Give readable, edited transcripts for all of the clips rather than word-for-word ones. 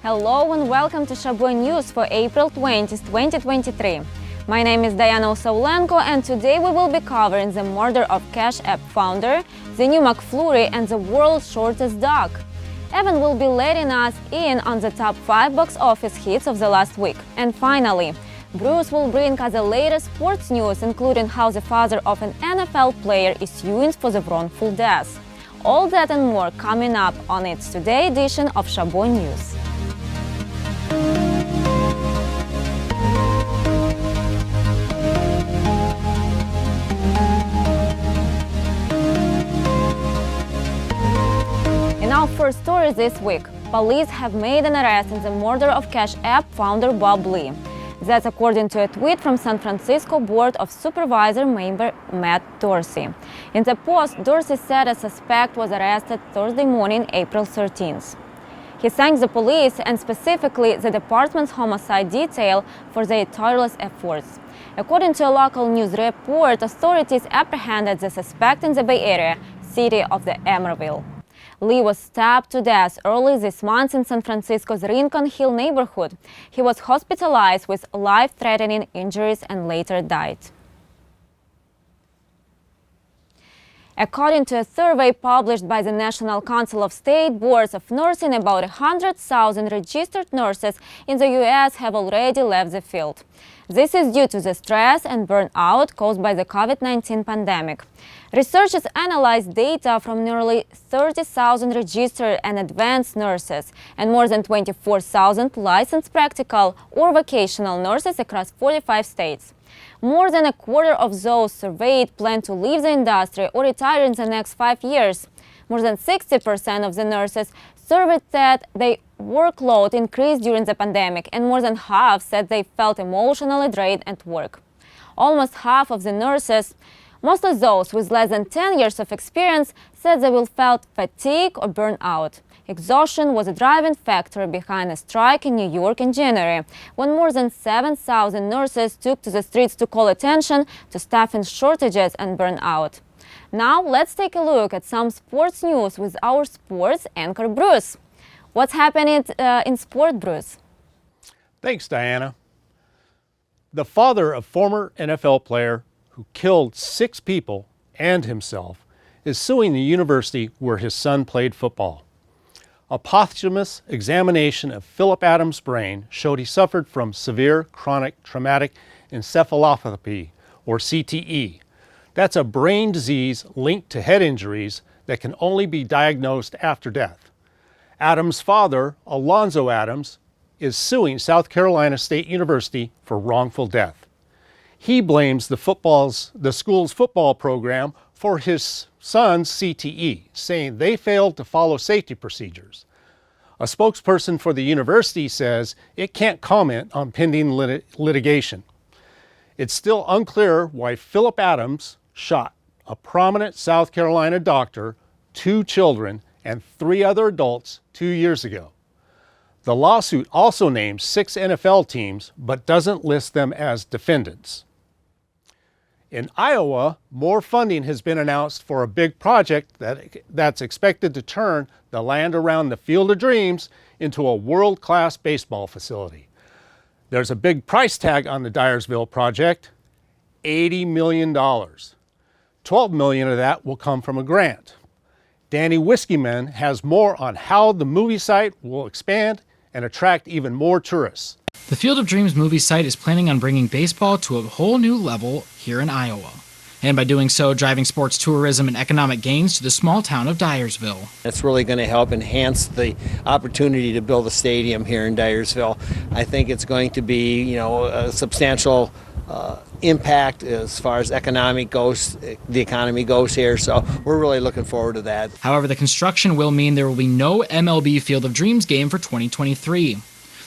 Hello and welcome to Chabot News for April 20, 2023. My name is Diana Osaulenko and today we will be covering the murder of Cash App founder, the new McFlurry and the world's shortest dog. Evan will be letting us in on the top 5 box office hits of the last week. And finally, Bruce will bring us the latest sports news, including how the father of an NFL player is suing for the wrongful death. All that and more coming up on its Today edition of Chabot News. In our first story this week, police have made an arrest in the murder of Cash App founder Bob Lee. That's according to a tweet from San Francisco Board of Supervisor member Matt Dorsey. In the post, Dorsey said a suspect was arrested Thursday morning, April 13th. He thanked the police and specifically the department's homicide detail for their tireless efforts. According to a local news report, authorities apprehended the suspect in the Bay Area city of the Emerald. Lee was stabbed to death early this month in San Francisco's Rincon Hill neighborhood. He was hospitalized with life-threatening injuries and later died. According to a survey published by the National Council of State Boards of Nursing, about 100,000 registered nurses in the U.S. have already left the field. This is due to the stress and burnout caused by the COVID-19 pandemic. Researchers analyzed data from nearly 30,000 registered and advanced nurses and more than 24,000 licensed practical or vocational nurses across 45 states. More than a quarter of those surveyed plan to leave the industry or retire in the next 5 years. More than 60% of the nurses surveyed said their workload increased during the pandemic, and more than half said they felt emotionally drained at work. Almost half of the nurses, mostly those with less than 10 years of experience, said they will felt fatigue or burnout. Exhaustion was a driving factor behind a strike in New York in January, when more than 7,000 nurses took to the streets to call attention to staffing shortages and burnout. Now let's take a look at some sports news with our sports anchor Bruce. What's happening in sport, Bruce? Thanks, Diana. The father of former NFL player who killed 6 people and himself is suing the university where his son played football. A posthumous examination of Philip Adams' brain showed he suffered from severe chronic traumatic encephalopathy, or CTE. That's a brain disease linked to head injuries that can only be diagnosed after death. Adams' father, Alonzo Adams, is suing South Carolina State University for wrongful death. He blames the school's football program for his son's CTE, saying they failed to follow safety procedures. A spokesperson for the university says it can't comment on pending litigation. It's still unclear why Philip Adams shot a prominent South Carolina doctor, 2 children, and 3 other adults 2 years ago. The lawsuit also names 6 NFL teams, but doesn't list them as defendants. In Iowa, more funding has been announced for a big project that's expected to turn the land around the Field of Dreams into a world-class baseball facility. There's a big price tag on the Dyersville project, $80 million. $12 million of that will come from a grant. Danny Whiskeyman has more on how the movie site will expand and attract even more tourists. The Field of Dreams movie site is planning on bringing baseball to a whole new level here in Iowa, and by doing so, driving sports tourism and economic gains to the small town of Dyersville. It's really going to help enhance the opportunity to build a stadium here in Dyersville. I think it's going to be, a substantial impact as far as the economy goes here, so we're really looking forward to that. However, the construction will mean there will be no MLB Field of Dreams game for 2023.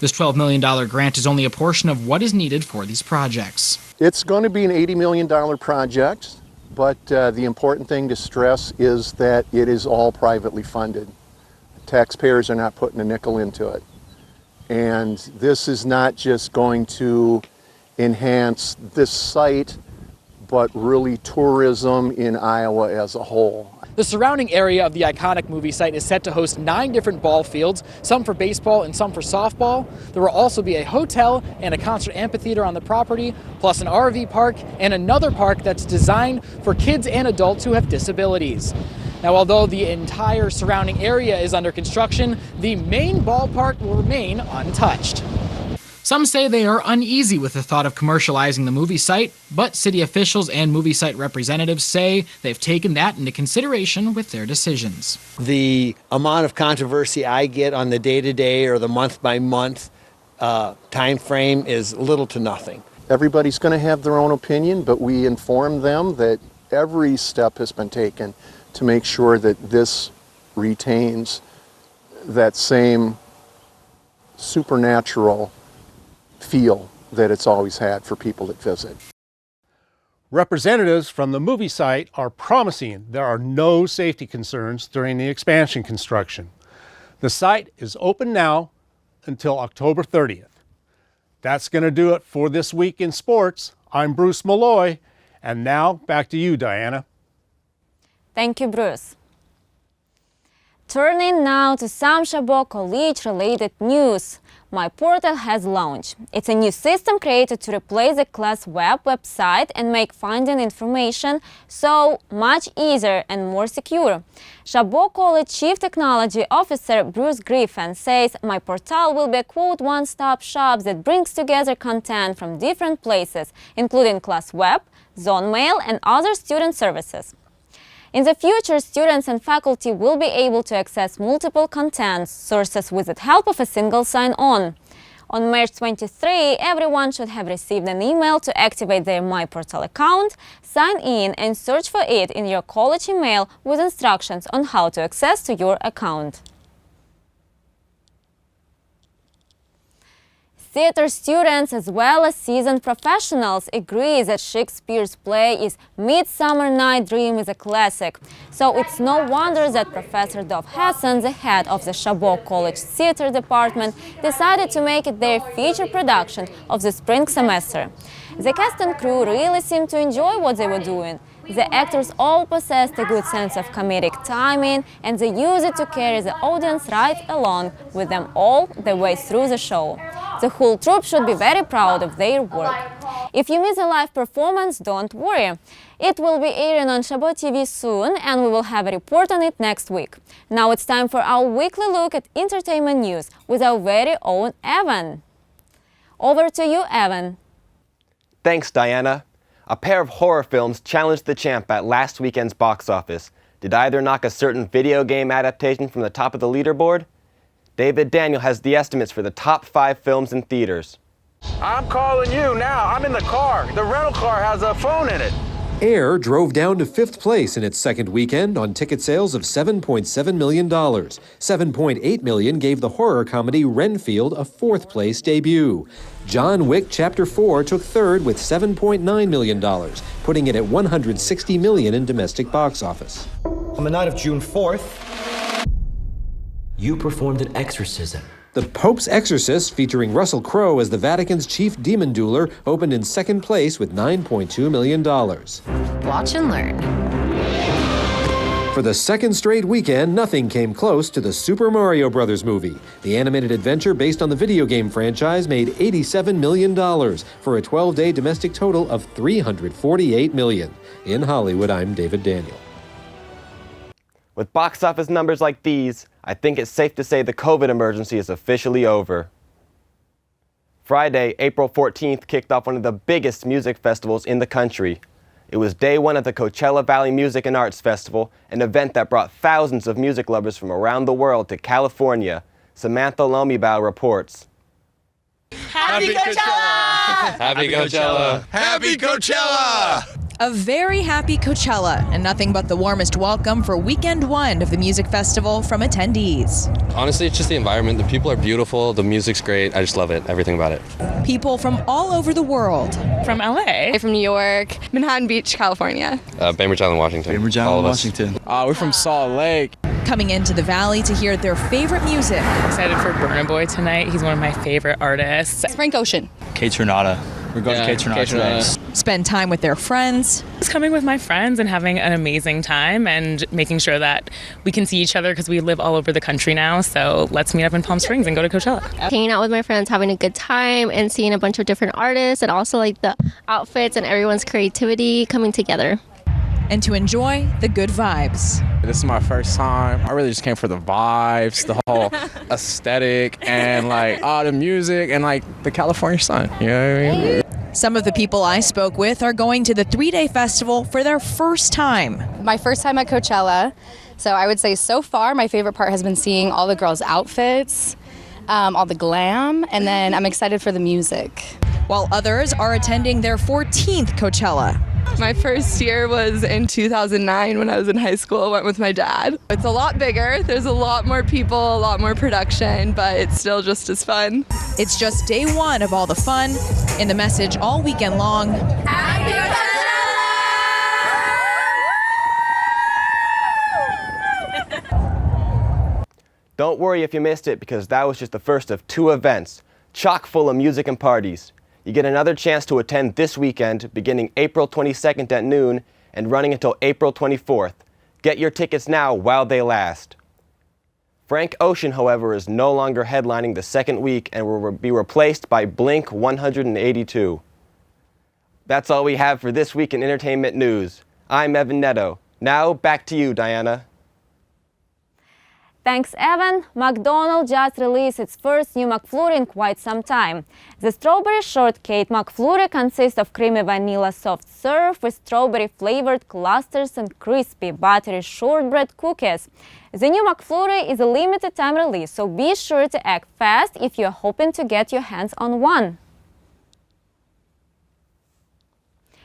This $12 million grant is only a portion of what is needed for these projects. It's going to be an $80 million project, but the important thing to stress is that it is all privately funded. Taxpayers are not putting a nickel into it. And this is not just going to enhance this site, but really tourism in Iowa as a whole. The surrounding area of the iconic movie site is set to host 9 different ball fields, some for baseball and some for softball. There will also be a hotel and a concert amphitheater on the property, plus an RV park and another park that's designed for kids and adults who have disabilities. Now, although the entire surrounding area is under construction, the main ballpark will remain untouched. Some say they are uneasy with the thought of commercializing the movie site, but city officials and movie site representatives say they've taken that into consideration with their decisions. The amount of controversy I get on the day-to-day or the month-by-month time frame is little to nothing. Everybody's going to have their own opinion, but we inform them that every step has been taken to make sure that this retains that same supernatural feel that it's always had for people that visit. Representatives from the movie site are promising there are no safety concerns during the expansion construction. The site is open now until October 30th. That's going to do it for this week in sports. I'm Bruce Malloy, and now back to you, Diana. Thank you, Bruce. Turning now to some Chabot College related news. My Portal has launched. It's a new system created to replace the class website and make finding information so much easier and more secure. Chabot College Chief Technology Officer Bruce Griffin says My Portal will be a quote one-stop shop that brings together content from different places, including class web, zone mail, and other student services. In the future, students and faculty will be able to access multiple content sources with the help of a single sign-on. On March 23, everyone should have received an email to activate their My Portal account, sign in, and search for it in your college email with instructions on how to access to your account. Theater students as well as seasoned professionals agree that Shakespeare's play is Midsummer Night's Dream is a classic. So it's no wonder that Professor Dov Hassan, the head of the Chabot College Theater Department, decided to make it their feature production of the spring semester. The cast and crew really seemed to enjoy what they were doing. The actors all possessed a good sense of comedic timing, and they used it to carry the audience right along with them all the way through the show. The whole troupe should be very proud of their work. If you miss a live performance, don't worry. It will be airing on Chabot TV soon, and we will have a report on it next week. Now it's time for our weekly look at entertainment news with our very own Evan. Over to you, Evan. Thanks, Diana. A pair of horror films challenged the champ at last weekend's box office. Did either knock a certain video game adaptation from the top of the leaderboard? David Daniel has the estimates for the top 5 films in theaters. I'm calling you now. I'm in the car. The rental car has a phone in it. Air drove down to 5th place in its second weekend on ticket sales of $7.7 million. $7.8 million gave the horror comedy Renfield a 4th place debut. John Wick Chapter 4 took 3rd with $7.9 million, putting it at $160 million in domestic box office. On the night of June 4th, you performed an exorcism. The Pope's Exorcist, featuring Russell Crowe as the Vatican's chief demon dueler, opened in 2nd place with $9.2 million. Watch and learn. For the second straight weekend, nothing came close to the Super Mario Bros. Movie. The animated adventure based on the video game franchise made $87 million for a 12-day domestic total of $348 million. In Hollywood, I'm David Daniel. With box office numbers like these, I think it's safe to say the COVID emergency is officially over. Friday, April 14th, kicked off one of the biggest music festivals in the country. It was day one of the Coachella Valley Music and Arts Festival, an event that brought thousands of music lovers from around the world to California. Samantha Lomibao reports. Happy Coachella! Happy Coachella! Happy Coachella! A very happy Coachella, and nothing but the warmest welcome for weekend one of the music festival from attendees. Honestly, it's just the environment. The people are beautiful. The music's great. I just love it. Everything about it. People from all over the world. From LA. From New York. Manhattan Beach, California. Bainbridge Island, Washington. Bainbridge Island, Washington. We're from Salt Lake. Coming into the Valley to hear their favorite music. Excited for Burna Boy tonight. He's one of my favorite artists. Frank Ocean. Kate Tronada. We're going to K-Tronada today. Spend time with their friends. Just coming with my friends and having an amazing time and making sure that we can see each other because we live all over the country now. So let's meet up in Palm Springs and go to Coachella. Hanging out with my friends, having a good time, and seeing a bunch of different artists, and also like the outfits and everyone's creativity coming together. And to enjoy the good vibes. This is my first time. I really just came for the vibes, the whole aesthetic, and like the music, and like the California sun. You know what I mean? Some of the people I spoke with are going to the 3-day festival for their first time. My first time at Coachella, so I would say so far my favorite part has been seeing all the girls' outfits, all the glam, and then I'm excited for the music. While others are attending their 14th Coachella. My first year was in 2009 when I was in high school. I went with my dad. It's a lot bigger. There's a lot more people, a lot more production, but it's still just as fun. It's just day one of all the fun. In the message all weekend long, Happy Coachella! Don't worry if you missed it, because that was just the first of 2 events, chock full of music and parties. You get another chance to attend this weekend, beginning April 22nd at noon and running until April 24th. Get your tickets now while they last. Frank Ocean, however, is no longer headlining the second week and will be replaced by Blink 182. That's all we have for this week in entertainment news. I'm Evan Netto. Now back to you, Diana. Thanks, Evan. McDonald's just released its first new McFlurry in quite some time. The Strawberry Shortcake McFlurry consists of creamy vanilla soft serve with strawberry-flavored clusters and crispy, buttery shortbread cookies. The new McFlurry is a limited-time release, so be sure to act fast if you're hoping to get your hands on one.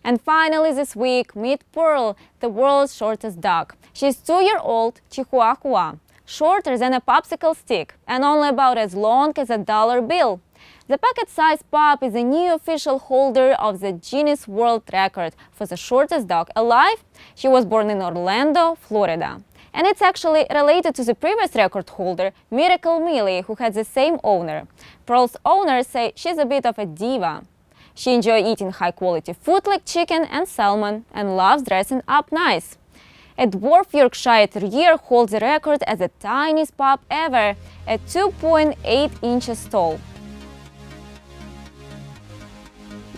And finally this week, meet Pearl, the world's shortest dog. She's 2-year-old Chihuahua, shorter than a popsicle stick and only about as long as a dollar bill. The pocket-sized pup is the new official holder of the Guinness World Record for the shortest dog alive. She was born in Orlando, Florida. And it's actually related to the previous record holder, Miracle Millie, who had the same owner. Pearl's owners say she's a bit of a diva. She enjoys eating high-quality food like chicken and salmon and loves dressing up nice. A dwarf Yorkshire Terrier holds the record as the tiniest pup ever, at 2.8 inches tall.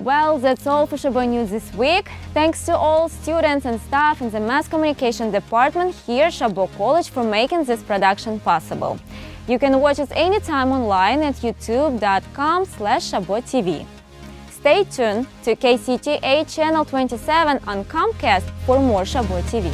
Well, that's all for Chabot News this week. Thanks to all students and staff in the Mass Communication Department here at Chabot College for making this production possible. You can watch us anytime online at youtube.com/ChabotTV. Stay tuned to KCTA Channel 27 on Comcast for more Chabot TV.